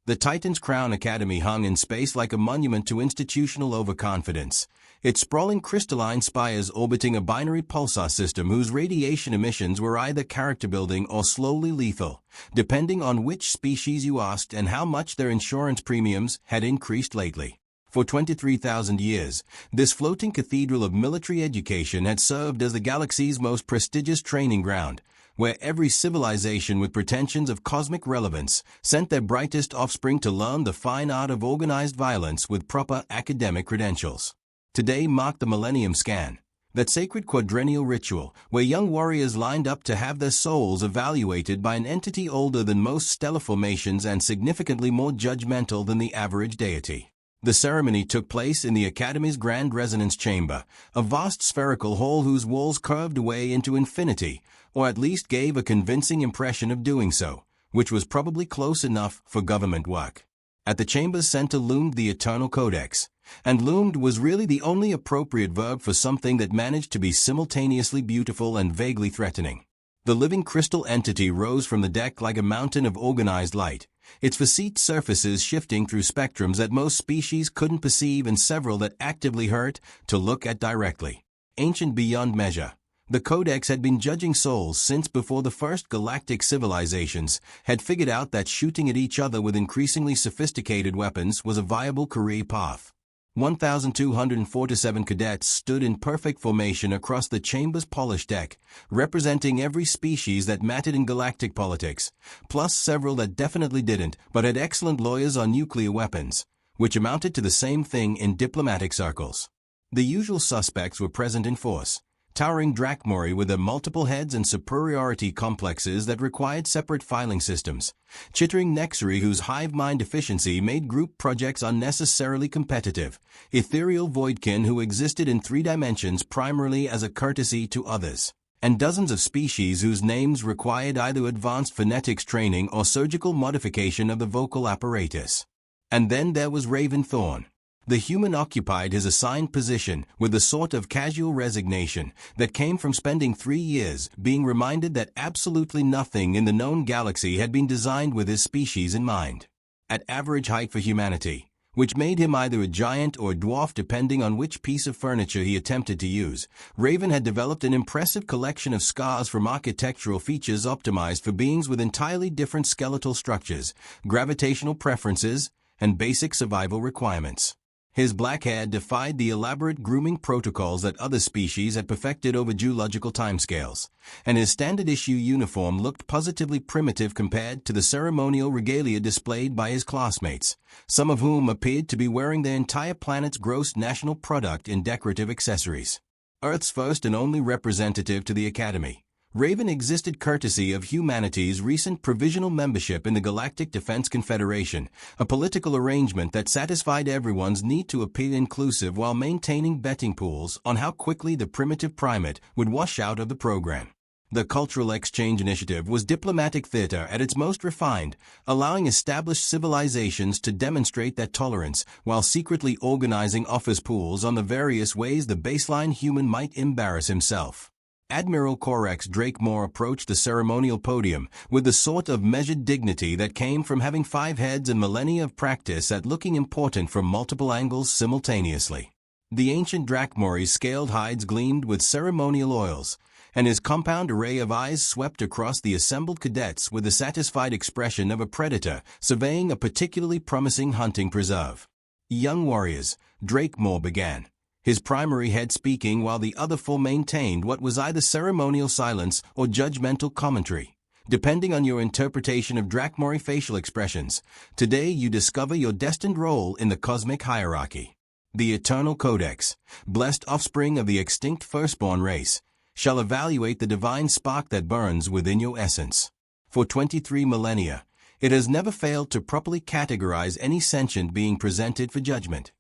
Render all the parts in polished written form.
The Titan's Crown Academy hung in space like a monument to institutional overconfidence, its sprawling crystalline spires orbiting a binary pulsar system whose radiation emissions were either character-building or slowly lethal, depending on which species you asked and how much their insurance premiums had increased lately. For 23,000 years, this floating cathedral of military education had served as the galaxy's most prestigious training ground, where every civilization with pretensions of cosmic relevance sent their brightest offspring to learn the fine art of organized violence with proper academic credentials. Today marked the Millennium Scan, that sacred quadrennial ritual where young warriors lined up to have their souls evaluated by an entity older than most stellar formations and significantly more judgmental than the average deity. The ceremony took place in the Academy's Grand Resonance Chamber, a vast spherical hall whose walls curved away into infinity, or at least gave a convincing impression of doing so, which was probably close enough for government work. At the chamber's center loomed the Eternal Codex, and loomed was really the only appropriate verb for something that managed to be simultaneously beautiful and vaguely threatening. The living crystal entity rose from the deck like a mountain of organized light, its facete surfaces shifting through spectrums that most species couldn't perceive and several that actively hurt to look at directly. Ancient beyond measure, the Codex had been judging souls since before the first galactic civilizations had figured out that shooting at each other with increasingly sophisticated weapons was a viable career path. 1,247 cadets stood in perfect formation across the chamber's polished deck, representing every species that mattered in galactic politics, plus several that definitely didn't, but had excellent lawyers on nuclear weapons, which amounted to the same thing in diplomatic circles. The usual suspects were present in force, towering Drachmori with their multiple heads and superiority complexes that required separate filing systems, chittering Nexari whose hive mind efficiency made group projects unnecessarily competitive, ethereal Voidkin who existed in 3 dimensions primarily as a courtesy to others, and dozens of species whose names required either advanced phonetics training or surgical modification of the vocal apparatus. And then there was Raven Thorne. The human occupied his assigned position with the sort of casual resignation that came from spending 3 years being reminded that absolutely nothing in the known galaxy had been designed with his species in mind. At average height for humanity, which made him either a giant or a dwarf depending on which piece of furniture he attempted to use, Raven had developed an impressive collection of scars from architectural features optimized for beings with entirely different skeletal structures, gravitational preferences, and basic survival requirements. His black hair defied the elaborate grooming protocols that other species had perfected over geological timescales, and his standard-issue uniform looked positively primitive compared to the ceremonial regalia displayed by his classmates, some of whom appeared to be wearing their entire planet's gross national product in decorative accessories. Earth's first and only representative to the Academy, Raven existed courtesy of humanity's recent provisional membership in the Galactic Defense Confederation, a political arrangement that satisfied everyone's need to appear inclusive while maintaining betting pools on how quickly the primitive primate would wash out of the program. The Cultural Exchange Initiative was diplomatic theater at its most refined, allowing established civilizations to demonstrate their tolerance while secretly organizing office pools on the various ways the baseline human might embarrass himself. Admiral Corex Drakemore approached the ceremonial podium with the sort of measured dignity that came from having 5 heads and millennia of practice at looking important from multiple angles simultaneously. The ancient Drachmori's scaled hides gleamed with ceremonial oils, and his compound array of eyes swept across the assembled cadets with the satisfied expression of a predator surveying a particularly promising hunting preserve. "Young warriors," Drakemore began, his primary head speaking while the other 4 maintained what was either ceremonial silence or judgmental commentary, depending on your interpretation of Drachmori facial expressions. "Today you discover your destined role in the cosmic hierarchy. The Eternal Codex, blessed offspring of the extinct firstborn race, shall evaluate the divine spark that burns within your essence. For 23 millennia, it has never failed to properly categorize any sentient being presented for judgment."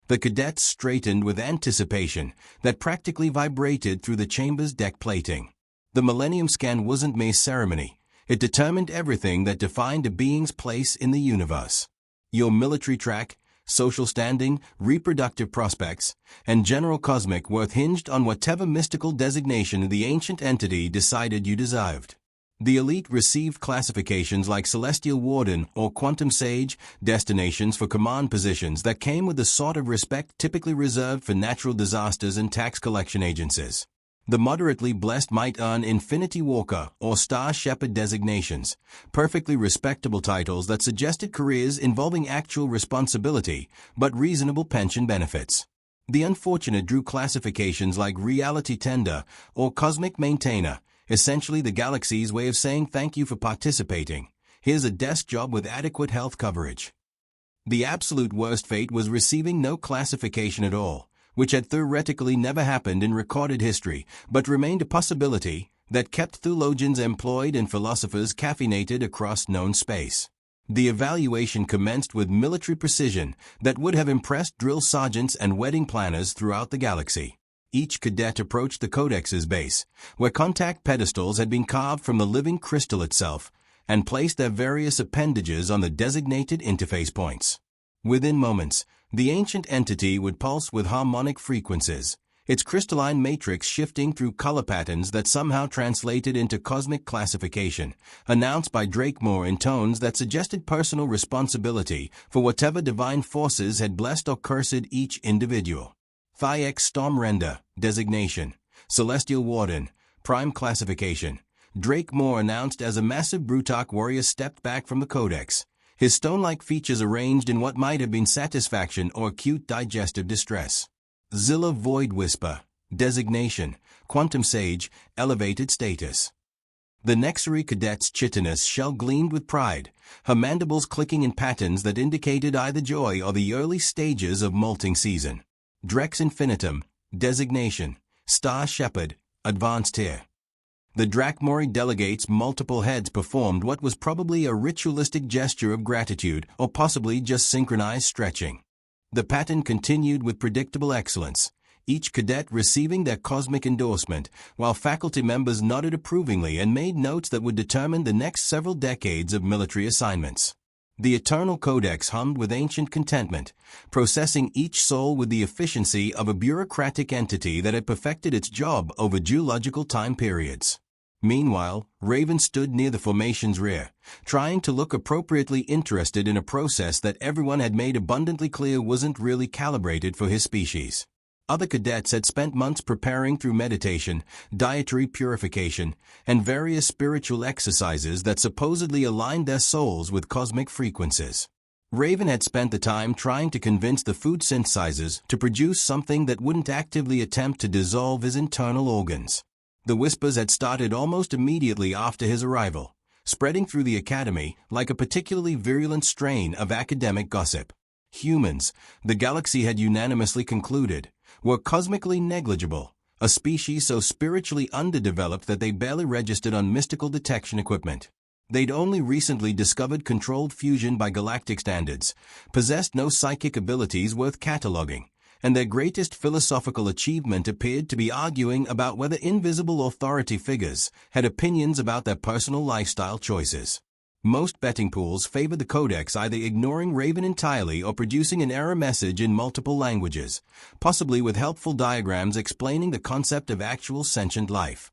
The cadets straightened with anticipation that practically vibrated through the chamber's deck plating. The Millennium Scan wasn't mere ceremony. It determined everything that defined a being's place in the universe. Your military track, social standing, reproductive prospects, and general cosmic worth hinged on whatever mystical designation the ancient entity decided you deserved. The elite received classifications like Celestial Warden or Quantum Sage, destinations for command positions that came with the sort of respect typically reserved for natural disasters and tax collection agencies. The moderately blessed might earn Infinity Walker or Star Shepherd designations, perfectly respectable titles that suggested careers involving actual responsibility but reasonable pension benefits. The unfortunate drew classifications like Reality Tender or Cosmic Maintainer, essentially the galaxy's way of saying thank you for participating. Here's a desk job with adequate health coverage. The absolute worst fate was receiving no classification at all, which had theoretically never happened in recorded history, but remained a possibility that kept theologians employed and philosophers caffeinated across known space. The evaluation commenced with military precision that would have impressed drill sergeants and wedding planners throughout the galaxy. Each cadet approached the Codex's base, where contact pedestals had been carved from the living crystal itself, and placed their various appendages on the designated interface points. Within moments, the ancient entity would pulse with harmonic frequencies, its crystalline matrix shifting through color patterns that somehow translated into cosmic classification, announced by Drakemore in tones that suggested personal responsibility for whatever divine forces had blessed or cursed each individual. Thiex Storm Render, designation, Celestial Warden, prime classification. Drakemore announced as a massive Brutok warrior stepped back from the Codex, his stone-like features arranged in what might have been satisfaction or acute digestive distress. Zilla Void Whisper, designation, Quantum Sage, elevated status. The Nexary cadet's chitinous shell gleamed with pride, her mandibles clicking in patterns that indicated either joy or the early stages of molting season. Drex Infinitum, designation, Star Shepherd, advanced tier. The Drakmori delegates' multiple heads performed what was probably a ritualistic gesture of gratitude or possibly just synchronized stretching. The pattern continued with predictable excellence, each cadet receiving their cosmic endorsement, while faculty members nodded approvingly and made notes that would determine the next several decades of military assignments. The Eternal Codex hummed with ancient contentment, processing each soul with the efficiency of a bureaucratic entity that had perfected its job over geological time periods. Meanwhile, Raven stood near the formation's rear, trying to look appropriately interested in a process that everyone had made abundantly clear wasn't really calibrated for his species. Other cadets had spent months preparing through meditation, dietary purification, and various spiritual exercises that supposedly aligned their souls with cosmic frequencies. Raven had spent the time trying to convince the food synthesizers to produce something that wouldn't actively attempt to dissolve his internal organs. The whispers had started almost immediately after his arrival, spreading through the academy like a particularly virulent strain of academic gossip. Humans, the galaxy had unanimously concluded, were cosmically negligible, a species so spiritually underdeveloped that they barely registered on mystical detection equipment. They'd only recently discovered controlled fusion by galactic standards, possessed no psychic abilities worth cataloging, and their greatest philosophical achievement appeared to be arguing about whether invisible authority figures had opinions about their personal lifestyle choices. Most betting pools favored the Codex either ignoring Raven entirely or producing an error message in multiple languages, possibly with helpful diagrams explaining the concept of actual sentient life.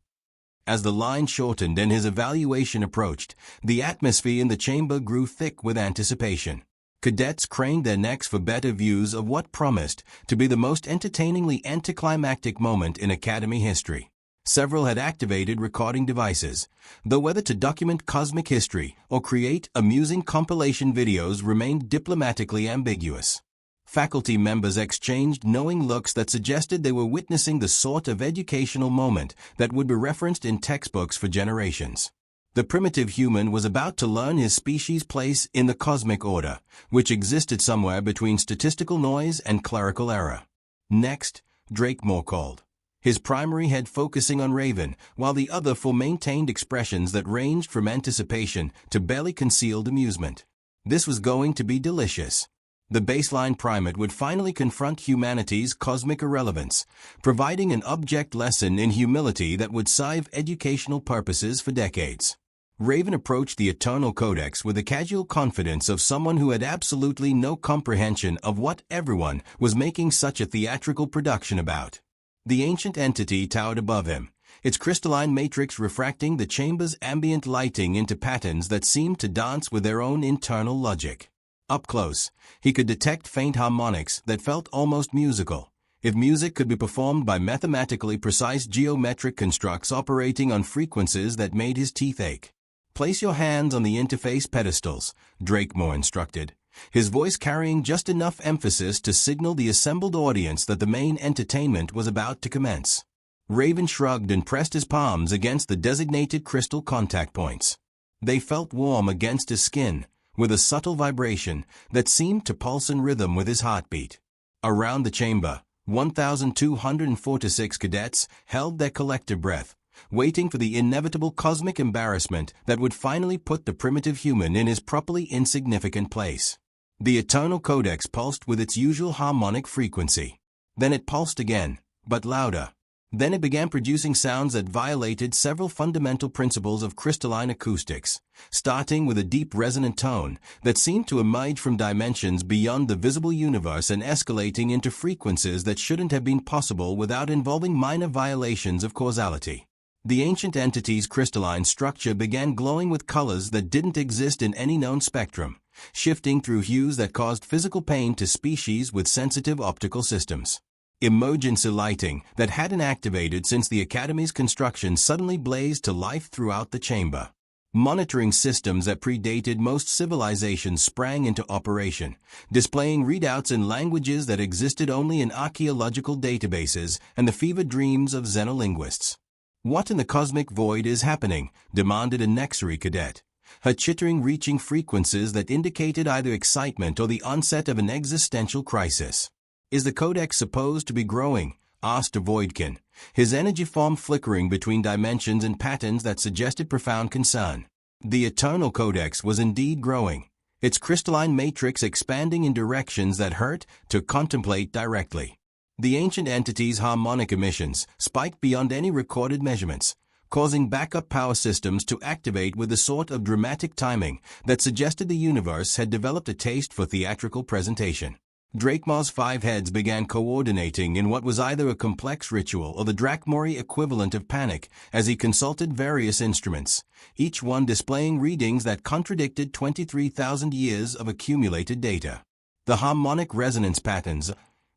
As the line shortened and his evaluation approached, the atmosphere in the chamber grew thick with anticipation. Cadets craned their necks for better views of what promised to be the most entertainingly anticlimactic moment in Academy history. Several had activated recording devices, though whether to document cosmic history or create amusing compilation videos remained diplomatically ambiguous. Faculty members exchanged knowing looks that suggested they were witnessing the sort of educational moment that would be referenced in textbooks for generations. The primitive human was about to learn his species' place in the cosmic order, which existed somewhere between statistical noise and clerical error. Next, Drakemore called, his primary head focusing on Raven, while the other four maintained expressions that ranged from anticipation to barely concealed amusement. This was going to be delicious. The baseline primate would finally confront humanity's cosmic irrelevance, providing an object lesson in humility that would serve educational purposes for decades. Raven approached the Eternal Codex with the casual confidence of someone who had absolutely no comprehension of what everyone was making such a theatrical production about. The ancient entity towered above him, its crystalline matrix refracting the chamber's ambient lighting into patterns that seemed to dance with their own internal logic. Up close, he could detect faint harmonics that felt almost musical, if music could be performed by mathematically precise geometric constructs operating on frequencies that made his teeth ache. "Place your hands on the interface pedestals," Drakemore instructed, his voice carrying just enough emphasis to signal the assembled audience that the main entertainment was about to commence. Raven shrugged and pressed his palms against the designated crystal contact points. They felt warm against his skin, with a subtle vibration that seemed to pulse in rhythm with his heartbeat. Around the chamber, 1,246 cadets held their collective breath, waiting for the inevitable cosmic embarrassment that would finally put the primitive human in his properly insignificant place. The Eternal Codex pulsed with its usual harmonic frequency. Then it pulsed again, but louder. Then it began producing sounds that violated several fundamental principles of crystalline acoustics, starting with a deep resonant tone that seemed to emerge from dimensions beyond the visible universe and escalating into frequencies that shouldn't have been possible without involving minor violations of causality. The ancient entity's crystalline structure began glowing with colors that didn't exist in any known spectrum, shifting through hues that caused physical pain to species with sensitive optical systems. Emergency lighting that hadn't activated since the Academy's construction suddenly blazed to life throughout the chamber. Monitoring systems that predated most civilizations sprang into operation, displaying readouts in languages that existed only in archaeological databases and the fevered dreams of xenolinguists. "What in the cosmic void is happening?" demanded a Nexary cadet, her chittering reaching frequencies that indicated either excitement or the onset of an existential crisis. "Is the Codex supposed to be growing?" asked a Voidkin, his energy form flickering between dimensions and patterns that suggested profound concern. The Eternal Codex was indeed growing, its crystalline matrix expanding in directions that hurt to contemplate directly. The ancient entity's harmonic emissions spiked beyond any recorded measurements, causing backup power systems to activate with the sort of dramatic timing that suggested the universe had developed a taste for theatrical presentation. Drakemore's 5 heads began coordinating in what was either a complex ritual or the Drakmori equivalent of panic as he consulted various instruments, each one displaying readings that contradicted 23,000 years of accumulated data. The harmonic resonance patterns.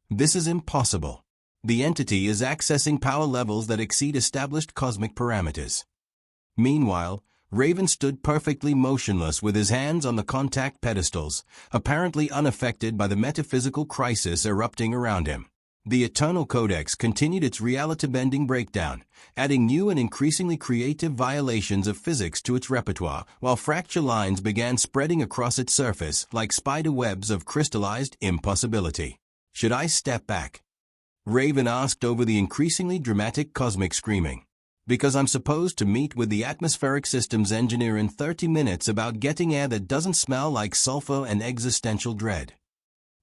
"This is impossible. The entity is accessing power levels that exceed established cosmic parameters." Meanwhile, Raven stood perfectly motionless with his hands on the contact pedestals, apparently unaffected by the metaphysical crisis erupting around him. The Eternal Codex continued its reality-bending breakdown, adding new and increasingly creative violations of physics to its repertoire, while fracture lines began spreading across its surface like spider webs of crystallized impossibility. "Should I step back?" Raven asked over the increasingly dramatic cosmic screaming. "Because I'm supposed to meet with the atmospheric systems engineer in 30 minutes about getting air that doesn't smell like sulfur and existential dread."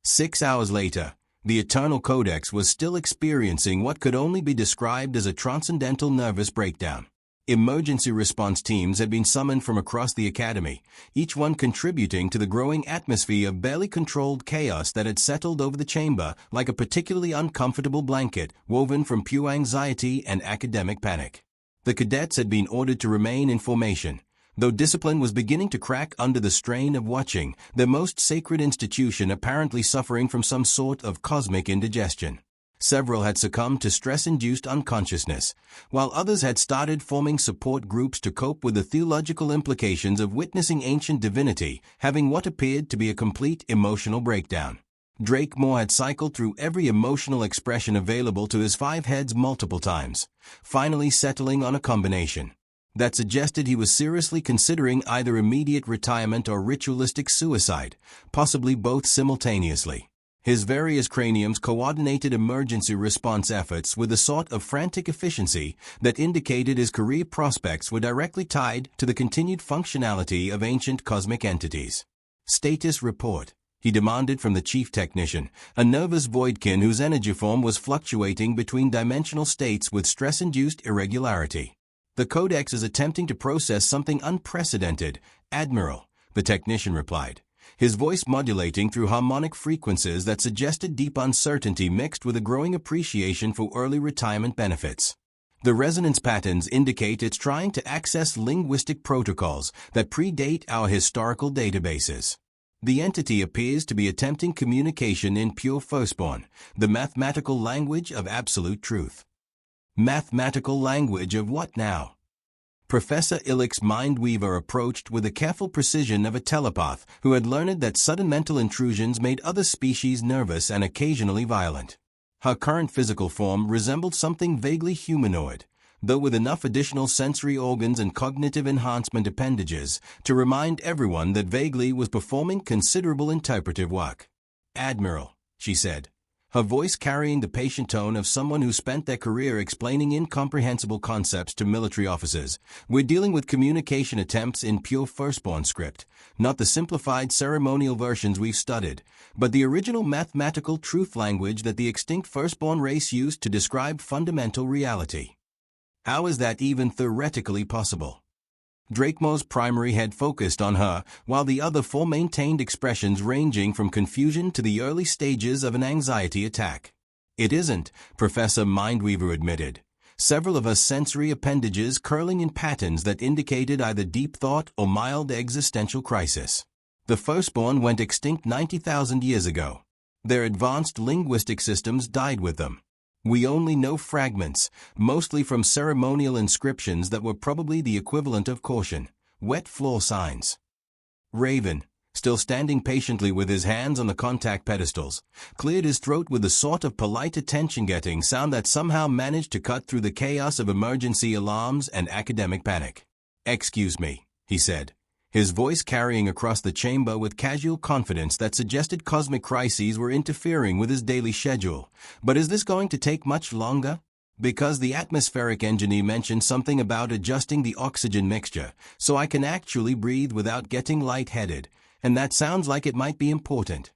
6 hours later, the Eternal Codex was still experiencing what could only be described as a transcendental nervous breakdown. Emergency response teams had been summoned from across the Academy, each one contributing to the growing atmosphere of barely controlled chaos that had settled over the chamber like a particularly uncomfortable blanket woven from pure anxiety and academic panic. The cadets had been ordered to remain in formation, though discipline was beginning to crack under the strain of watching their most sacred institution apparently suffering from some sort of cosmic indigestion. Several had succumbed to stress-induced unconsciousness, while others had started forming support groups to cope with the theological implications of witnessing ancient divinity having what appeared to be a complete emotional breakdown. Drakemore had cycled through every emotional expression available to his 5 heads multiple times, finally settling on a combination that suggested he was seriously considering either immediate retirement or ritualistic suicide, possibly both simultaneously. His various craniums coordinated emergency response efforts with a sort of frantic efficiency that indicated his career prospects were directly tied to the continued functionality of ancient cosmic entities. "Status report," he demanded from the chief technician, a nervous voidkin whose energy form was fluctuating between dimensional states with stress-induced irregularity. "The Codex is attempting to process something unprecedented, Admiral," the technician replied, his voice modulating through harmonic frequencies that suggested deep uncertainty mixed with a growing appreciation for early retirement benefits. The resonance patterns indicate it's trying to access linguistic protocols that predate our historical databases. The entity appears to be attempting communication in pure firstborn, the mathematical language of absolute truth. Mathematical language of what now? Professor Illick's Mindweaver approached with the careful precision of a telepath who had learned that sudden mental intrusions made other species nervous and occasionally violent. Her current physical form resembled something vaguely humanoid, though with enough additional sensory organs and cognitive enhancement appendages to remind everyone that Vaguely was performing considerable interpretive work. "Admiral," she said, her voice carrying the patient tone of someone who spent their career explaining incomprehensible concepts to military officers, "we're dealing with communication attempts in pure firstborn script, not the simplified ceremonial versions we've studied, but the original mathematical truth language that the extinct firstborn race used to describe fundamental reality. How is that even theoretically possible?" Drakemo's primary head focused on her, while the other four maintained expressions ranging from confusion to the early stages of an anxiety attack. "It isn't," Professor Mindweaver admitted, several of her sensory appendages curling in patterns that indicated either deep thought or mild existential crisis. "The firstborn went extinct 90,000 years ago. Their advanced linguistic systems died with them. We only know fragments, mostly from ceremonial inscriptions that were probably the equivalent of caution, wet floor signs." Raven, still standing patiently with his hands on the contact pedestals, cleared his throat with the sort of polite attention-getting sound that somehow managed to cut through the chaos of emergency alarms and academic panic. "Excuse me," he said, his voice carrying across the chamber with casual confidence that suggested cosmic crises were interfering with his daily schedule. "But is this going to take much longer? Because the atmospheric engineer mentioned something about adjusting the oxygen mixture, so I can actually breathe without getting lightheaded, and that sounds like it might be important."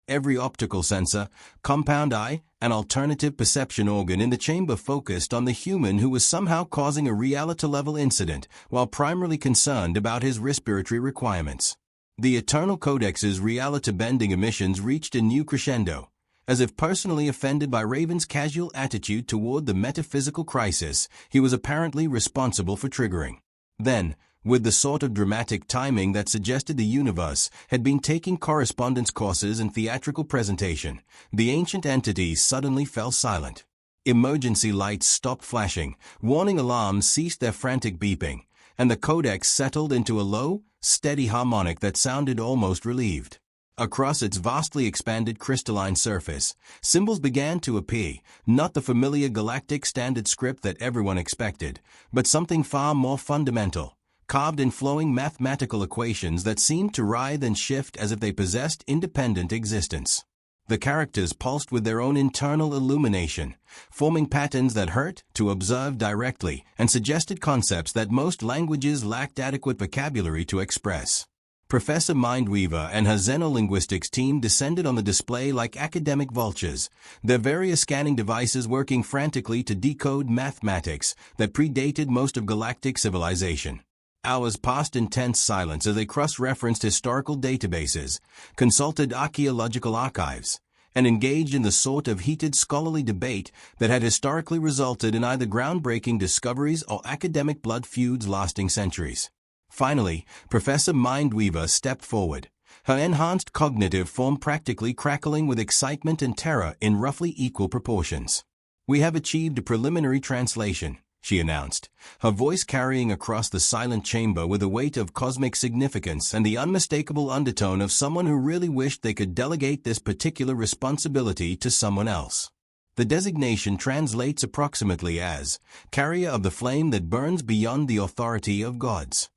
Every optical sensor, compound eye, and alternative perception organ in the chamber focused on the human who was somehow causing a reality-level incident while primarily concerned about his respiratory requirements. The Eternal Codex's reality-bending emissions reached a new crescendo, as if personally offended by Raven's casual attitude toward the metaphysical crisis he was apparently responsible for triggering. Then, with the sort of dramatic timing that suggested the universe had been taking correspondence courses in theatrical presentation, the ancient entity suddenly fell silent. Emergency lights stopped flashing, warning alarms ceased their frantic beeping, and the codex settled into a low, steady harmonic that sounded almost relieved. Across its vastly expanded crystalline surface, symbols began to appear, not the familiar galactic standard script that everyone expected, but something far more fundamental, carved in flowing mathematical equations that seemed to writhe and shift as if they possessed independent existence. The characters pulsed with their own internal illumination, forming patterns that hurt to observe directly and suggested concepts that most languages lacked adequate vocabulary to express. Professor Mindweaver and her xenolinguistics team descended on the display like academic vultures, their various scanning devices working frantically to decode mathematics that predated most of galactic civilization. Hours passed in tense silence as they cross-referenced historical databases, consulted archaeological archives, and engaged in the sort of heated scholarly debate that had historically resulted in either groundbreaking discoveries or academic blood feuds lasting centuries. Finally, Professor Mindweaver stepped forward, her enhanced cognitive form practically crackling with excitement and terror in roughly equal proportions. "We have achieved a preliminary translation," she announced, her voice carrying across the silent chamber with the weight of cosmic significance and the unmistakable undertone of someone who really wished they could delegate this particular responsibility to someone else. The designation translates approximately as carrier of the flame that burns beyond the authority of gods.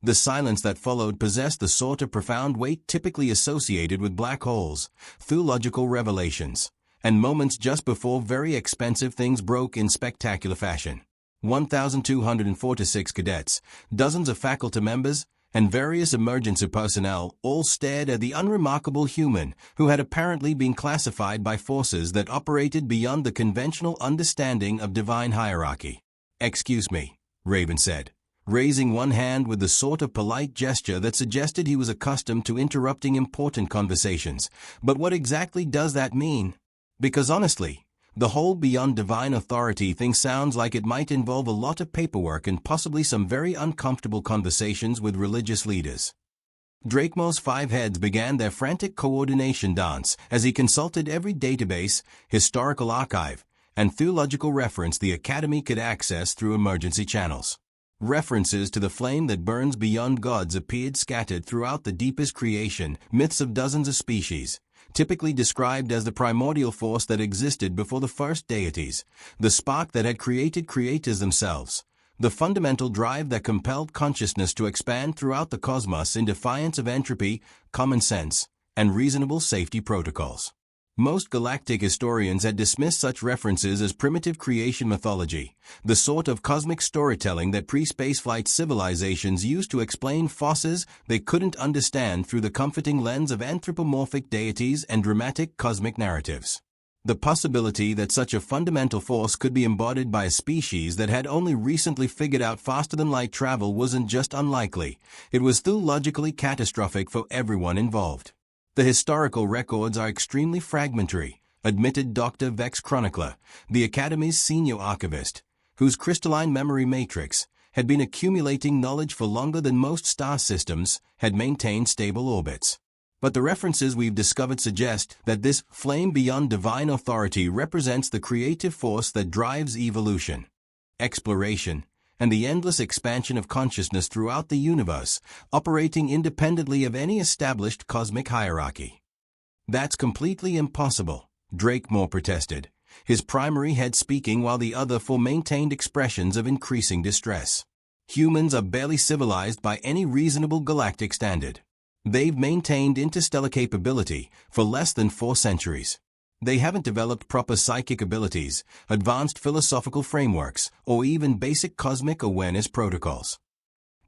The silence that followed possessed the sort of profound weight typically associated with black holes, theological revelations, and moments just before very expensive things broke in spectacular fashion. 1,246 cadets, dozens of faculty members, and various emergency personnel all stared at the unremarkable human who had apparently been classified by forces that operated beyond the conventional understanding of divine hierarchy. "Excuse me," Raven said, raising one hand with the sort of polite gesture that suggested he was accustomed to interrupting important conversations. "But what exactly does that mean? Because honestly, The whole beyond divine authority thing sounds like it might involve a lot of paperwork and possibly some very uncomfortable conversations with religious leaders. Drakemore's 5 heads began their frantic coordination dance as he consulted every database, historical archive, and theological reference the Academy could access through emergency channels. References to the flame that burns beyond gods appeared scattered throughout the deepest creation, myths of dozens of species, typically described as the primordial force that existed before the first deities, the spark that had created creators themselves, the fundamental drive that compelled consciousness to expand throughout the cosmos in defiance of entropy, common sense, and reasonable safety protocols. Most galactic historians had dismissed such references as primitive creation mythology, the sort of cosmic storytelling that pre-spaceflight civilizations used to explain forces they couldn't understand through the comforting lens of anthropomorphic deities and dramatic cosmic narratives. The possibility that such a fundamental force could be embodied by a species that had only recently figured out faster-than-light travel wasn't just unlikely, it was theologically catastrophic for everyone involved. The historical records are extremely fragmentary, admitted Dr. Vex Chronicler, the Academy's senior archivist, whose crystalline memory matrix had been accumulating knowledge for longer than most star systems had maintained stable orbits. But the references we've discovered suggest that this flame beyond divine authority represents the creative force that drives evolution, exploration, and the endless expansion of consciousness throughout the universe, operating independently of any established cosmic hierarchy. That's completely impossible, Drakemore protested, his primary head speaking while the other 4 maintained expressions of increasing distress. Humans are barely civilized by any reasonable galactic standard. They've maintained interstellar capability for less than 4 centuries. They haven't developed proper psychic abilities, advanced philosophical frameworks, or even basic cosmic awareness protocols.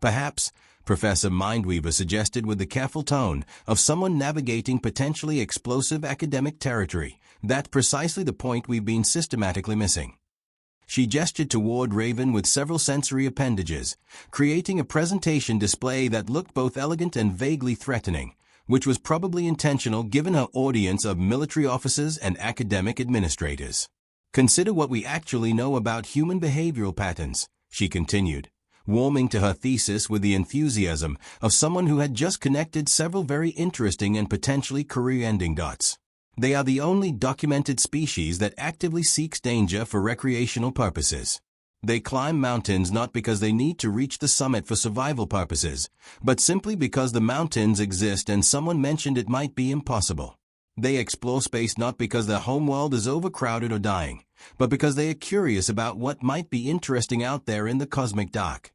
Perhaps, Professor Mindweaver suggested with the careful tone of someone navigating potentially explosive academic territory, that's precisely the point we've been systematically missing. She gestured toward Raven with several sensory appendages, creating a presentation display that looked both elegant and vaguely threatening, which was probably intentional given her audience of military officers and academic administrators. Consider what we actually know about human behavioral patterns, she continued, warming to her thesis with the enthusiasm of someone who had just connected several very interesting and potentially career-ending dots. They are the only documented species that actively seeks danger for recreational purposes. They climb mountains not because they need to reach the summit for survival purposes, but simply because the mountains exist and someone mentioned it might be impossible. They explore space not because their homeworld is overcrowded or dying, but because they are curious about what might be interesting out there in the cosmic dark.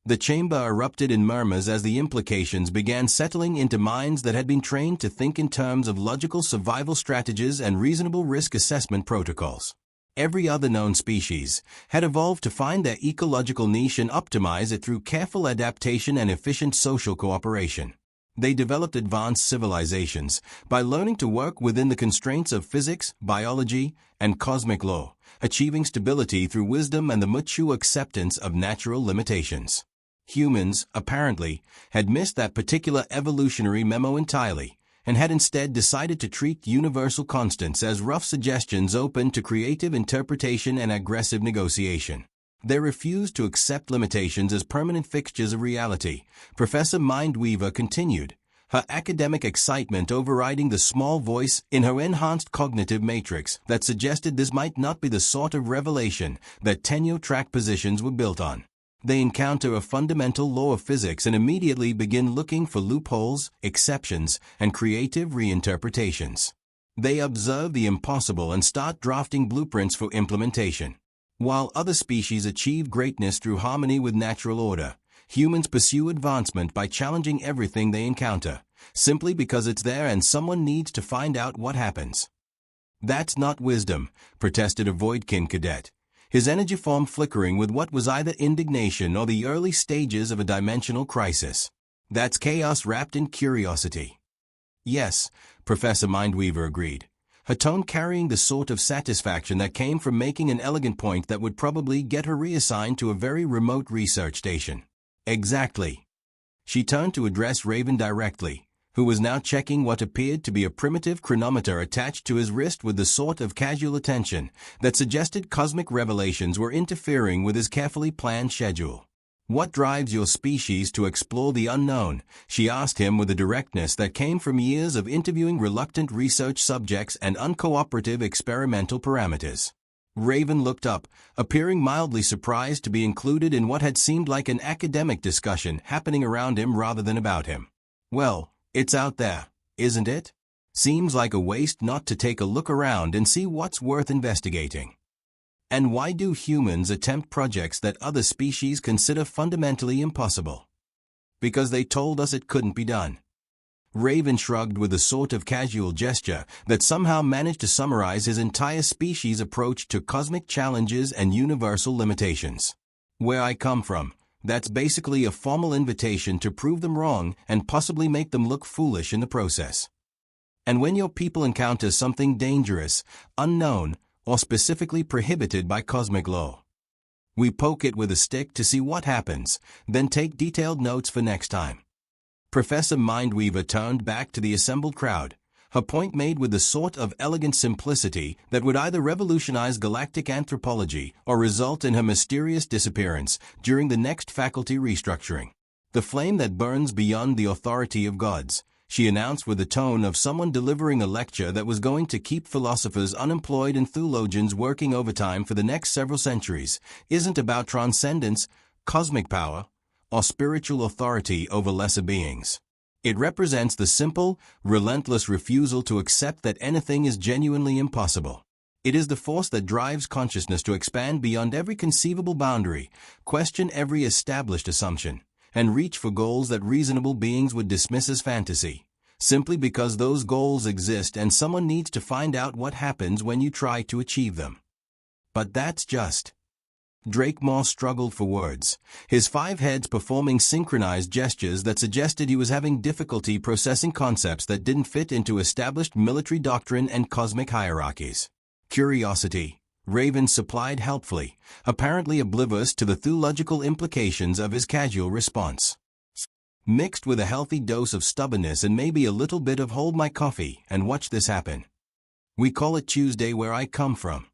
The chamber erupted in murmurs as the implications began settling into minds that had been trained to think in terms of logical survival strategies and reasonable risk assessment protocols. Every other known species had evolved to find their ecological niche and optimize it through careful adaptation and efficient social cooperation. They developed advanced civilizations by learning to work within the constraints of physics, biology, and cosmic law, achieving stability through wisdom and the mutual acceptance of natural limitations. Humans, apparently, had missed that particular evolutionary memo entirely, and had instead decided to treat universal constants as rough suggestions open to creative interpretation and aggressive negotiation. They refused to accept limitations as permanent fixtures of reality, Professor Mindweaver continued, her academic excitement overriding the small voice in her enhanced cognitive matrix that suggested this might not be the sort of revelation that tenure-track positions were built on. They encounter a fundamental law of physics and immediately begin looking for loopholes, exceptions, and creative reinterpretations. They observe the impossible and start drafting blueprints for implementation. While other species achieve greatness through harmony with natural order, humans pursue advancement by challenging everything they encounter, simply because it's there and someone needs to find out what happens. That's not wisdom, protested a Voidkin cadet, his energy form flickering with what was either indignation or the early stages of a dimensional crisis. That's chaos wrapped in curiosity. Yes, Professor Mindweaver agreed, her tone carrying the sort of satisfaction that came from making an elegant point that would probably get her reassigned to a very remote research station. Exactly. She turned to address Raven directly, who was now checking what appeared to be a primitive chronometer attached to his wrist with the sort of casual attention that suggested cosmic revelations were interfering with his carefully planned schedule. "What drives your species to explore the unknown?" she asked him with a directness that came from years of interviewing reluctant research subjects and uncooperative experimental parameters. Raven looked up, appearing mildly surprised to be included in what had seemed like an academic discussion happening around him rather than about him. "Well, it's out there, isn't it? Seems like a waste not to take a look around and see what's worth investigating." "And why do humans attempt projects that other species consider fundamentally impossible?" "Because they told us it couldn't be done." Raven shrugged with a sort of casual gesture that somehow managed to summarize his entire species' approach to cosmic challenges and universal limitations. "Where I come from, that's basically a formal invitation to prove them wrong and possibly make them look foolish in the process. And when your people encounter something dangerous, unknown, or specifically prohibited by cosmic law, we poke it with a stick to see what happens, then take detailed notes for next time." Professor Mindweaver turned back to the assembled crowd, her point made with the sort of elegant simplicity that would either revolutionize galactic anthropology or result in her mysterious disappearance during the next faculty restructuring. "The flame that burns beyond the authority of gods," she announced with the tone of someone delivering a lecture that was going to keep philosophers unemployed and theologians working overtime for the next several centuries, "isn't about transcendence, cosmic power, or spiritual authority over lesser beings. It represents the simple, relentless refusal to accept that anything is genuinely impossible. It is the force that drives consciousness to expand beyond every conceivable boundary, question every established assumption, and reach for goals that reasonable beings would dismiss as fantasy, simply because those goals exist and someone needs to find out what happens when you try to achieve them. But that's just..." Drakemore struggled for words, his 5 heads performing synchronized gestures that suggested he was having difficulty processing concepts that didn't fit into established military doctrine and cosmic hierarchies. "Curiosity," Raven supplied helpfully, apparently oblivious to the theological implications of his casual response. "Mixed with a healthy dose of stubbornness and maybe a little bit of hold my coffee and watch this happen. We call it Tuesday where I come from."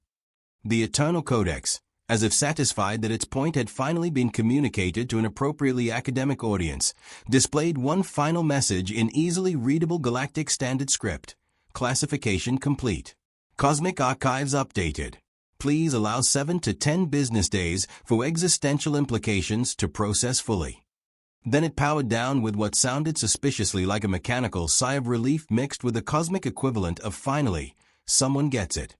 The Eternal Codex, as if satisfied that its point had finally been communicated to an appropriately academic audience, displayed one final message in easily readable Galactic Standard Script: "Classification complete. Cosmic Archives updated. Please allow 7 to 10 business days for existential implications to process fully." Then it powered down with what sounded suspiciously like a mechanical sigh of relief mixed with the cosmic equivalent of "finally, someone gets it."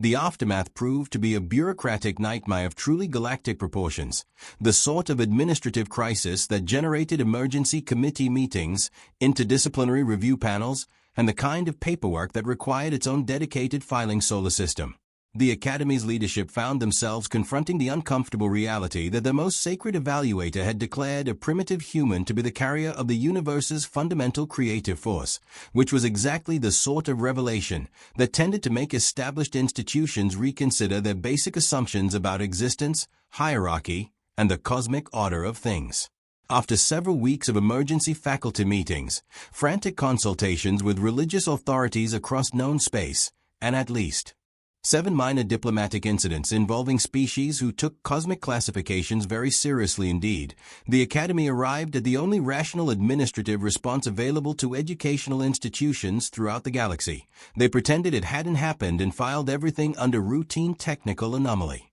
The aftermath proved to be a bureaucratic nightmare of truly galactic proportions, the sort of administrative crisis that generated emergency committee meetings, interdisciplinary review panels, and the kind of paperwork that required its own dedicated filing solar system. The Academy's leadership found themselves confronting the uncomfortable reality that their most sacred evaluator had declared a primitive human to be the carrier of the universe's fundamental creative force, which was exactly the sort of revelation that tended to make established institutions reconsider their basic assumptions about existence, hierarchy, and the cosmic order of things. After several weeks of emergency faculty meetings, frantic consultations with religious authorities across known space, and at least 7 minor diplomatic incidents involving species who took cosmic classifications very seriously indeed, the Academy arrived at the only rational administrative response available to educational institutions throughout the galaxy. They pretended it hadn't happened and filed everything under routine technical anomaly.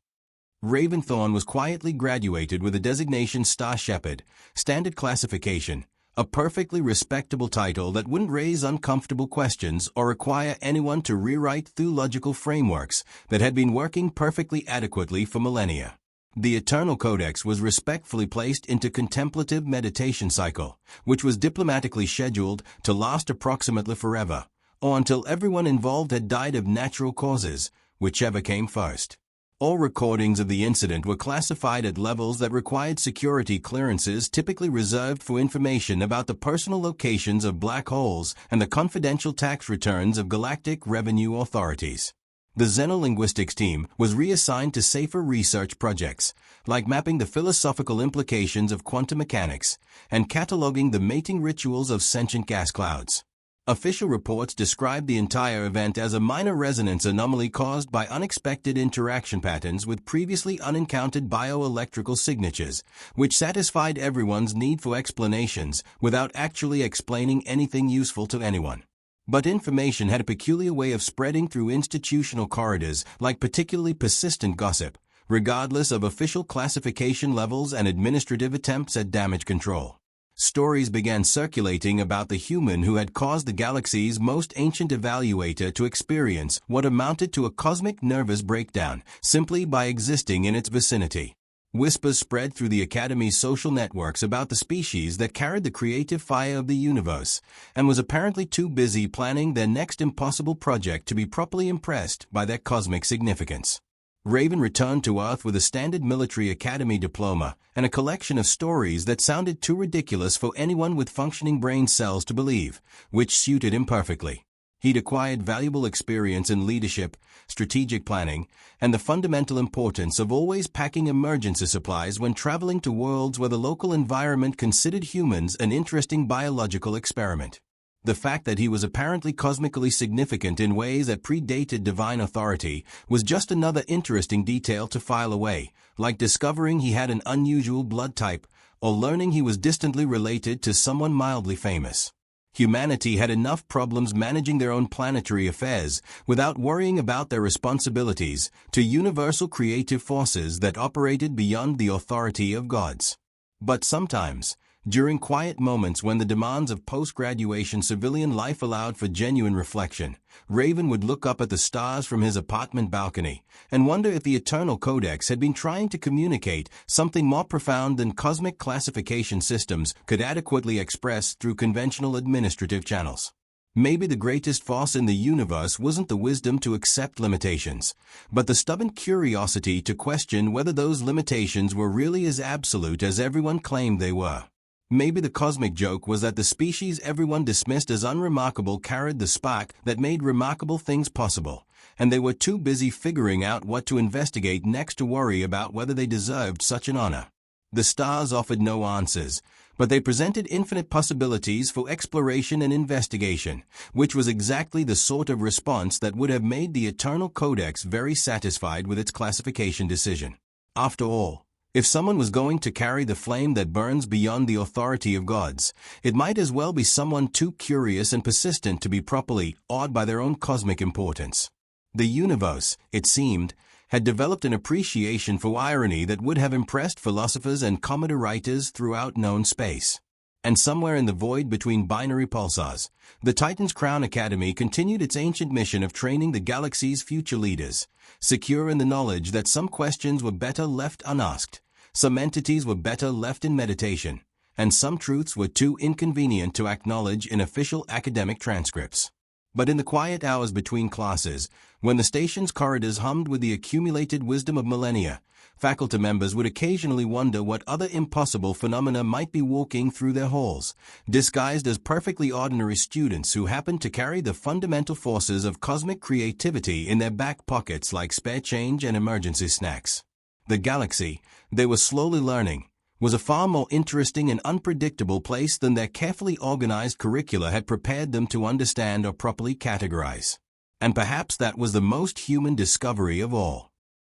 Raven Thorne was quietly graduated with a designation Star Shepherd, standard classification, a perfectly respectable title that wouldn't raise uncomfortable questions or require anyone to rewrite theological frameworks that had been working perfectly adequately for millennia. The Eternal Codex was respectfully placed into contemplative meditation cycle, which was diplomatically scheduled to last approximately forever, or until everyone involved had died of natural causes, whichever came first. All recordings of the incident were classified at levels that required security clearances typically reserved for information about the personal locations of black holes and the confidential tax returns of galactic revenue authorities. The xenolinguistics team was reassigned to safer research projects, like mapping the philosophical implications of quantum mechanics and cataloging the mating rituals of sentient gas clouds. Official reports described the entire event as a minor resonance anomaly caused by unexpected interaction patterns with previously unencountered bioelectrical signatures, which satisfied everyone's need for explanations without actually explaining anything useful to anyone. But information had a peculiar way of spreading through institutional corridors like particularly persistent gossip, regardless of official classification levels and administrative attempts at damage control. Stories began circulating about the human who had caused the galaxy's most ancient evaluator to experience what amounted to a cosmic nervous breakdown simply by existing in its vicinity. Whispers spread through the Academy's social networks about the species that carried the creative fire of the universe and was apparently too busy planning their next impossible project to be properly impressed by their cosmic significance. Raven returned to Earth with a standard military academy diploma and a collection of stories that sounded too ridiculous for anyone with functioning brain cells to believe, which suited him perfectly. He'd acquired valuable experience in leadership, strategic planning, and the fundamental importance of always packing emergency supplies when traveling to worlds where the local environment considered humans an interesting biological experiment. The fact that he was apparently cosmically significant in ways that predated divine authority was just another interesting detail to file away, like discovering he had an unusual blood type or learning he was distantly related to someone mildly famous. Humanity had enough problems managing their own planetary affairs without worrying about their responsibilities to universal creative forces that operated beyond the authority of gods. But sometimes, during quiet moments when the demands of post-graduation civilian life allowed for genuine reflection, Raven would look up at the stars from his apartment balcony and wonder if the Eternal Codex had been trying to communicate something more profound than cosmic classification systems could adequately express through conventional administrative channels. Maybe the greatest force in the universe wasn't the wisdom to accept limitations, but the stubborn curiosity to question whether those limitations were really as absolute as everyone claimed they were. Maybe the cosmic joke was that the species everyone dismissed as unremarkable carried the spark that made remarkable things possible, and they were too busy figuring out what to investigate next to worry about whether they deserved such an honor. The stars offered no answers, but they presented infinite possibilities for exploration and investigation, which was exactly the sort of response that would have made the Eternal Codex very satisfied with its classification decision. After all, if someone was going to carry the flame that burns beyond the authority of gods, it might as well be someone too curious and persistent to be properly awed by their own cosmic importance. The universe, it seemed, had developed an appreciation for irony that would have impressed philosophers and commodore writers throughout known space. And somewhere in the void between binary pulsars, the Titan's Crown Academy continued its ancient mission of training the galaxy's future leaders, secure in the knowledge that some questions were better left unasked, some entities were better left in meditation, and some truths were too inconvenient to acknowledge in official academic transcripts. But in the quiet hours between classes, when the station's corridors hummed with the accumulated wisdom of millennia, faculty members would occasionally wonder what other impossible phenomena might be walking through their halls, disguised as perfectly ordinary students who happened to carry the fundamental forces of cosmic creativity in their back pockets like spare change and emergency snacks. The galaxy, they were slowly learning, was a far more interesting and unpredictable place than their carefully organized curricula had prepared them to understand or properly categorize. And perhaps that was the most human discovery of all.